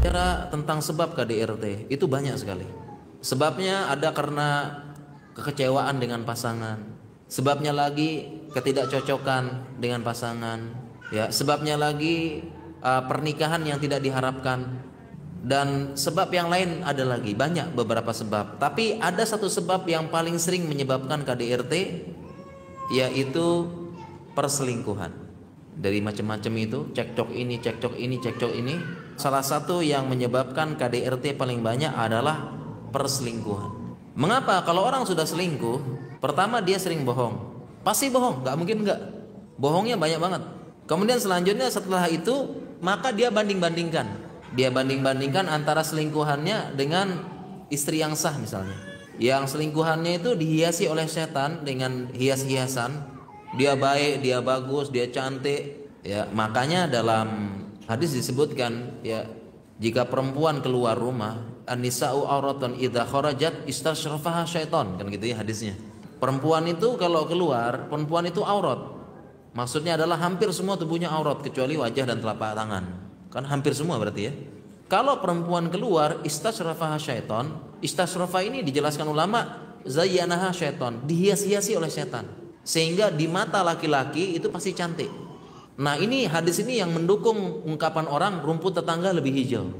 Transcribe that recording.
Bicara tentang sebab KDRT itu banyak sekali. Sebabnya ada karena kekecewaan dengan pasangan. Sebabnya lagi ketidakcocokan dengan pasangan. Ya, sebabnya lagi pernikahan yang tidak diharapkan. Dan sebab yang lain ada lagi, banyak beberapa sebab. Tapi ada satu sebab yang paling sering menyebabkan KDRT, yaitu perselingkuhan. Dari macam-macam itu, cekcok ini, cekcok ini, cekcok ini. Salah satu yang menyebabkan KDRT paling banyak adalah perselingkuhan. Mengapa? Kalau orang sudah selingkuh, pertama dia sering bohong. Pasti bohong, nggak mungkin nggak. Bohongnya banyak banget. Kemudian selanjutnya setelah itu, maka dia banding-bandingkan. Dia banding-bandingkan antara selingkuhannya dengan istri yang sah misalnya. Yang selingkuhannya itu dihiasi oleh setan dengan hias-hiasan. Dia baik, dia bagus, dia cantik. Ya, makanya dalam hadis disebutkan, ya, jika perempuan keluar rumah, an-nisa'u auratun idza kharajat istasyrafaha syaiton, kan gitu ya hadisnya. Perempuan itu kalau keluar, perempuan itu aurat. Maksudnya adalah hampir semua tubuhnya aurat kecuali wajah dan telapak tangan. Kan hampir semua berarti ya. Kalau perempuan keluar istasyrafaha syaiton, istasyrafa ini dijelaskan ulama zayyanaha syaiton, dihias-hiasi oleh setan. Sehingga di mata laki-laki itu pasti cantik. Nah, ini hadis ini yang mendukung ungkapan orang rumput tetangga lebih hijau.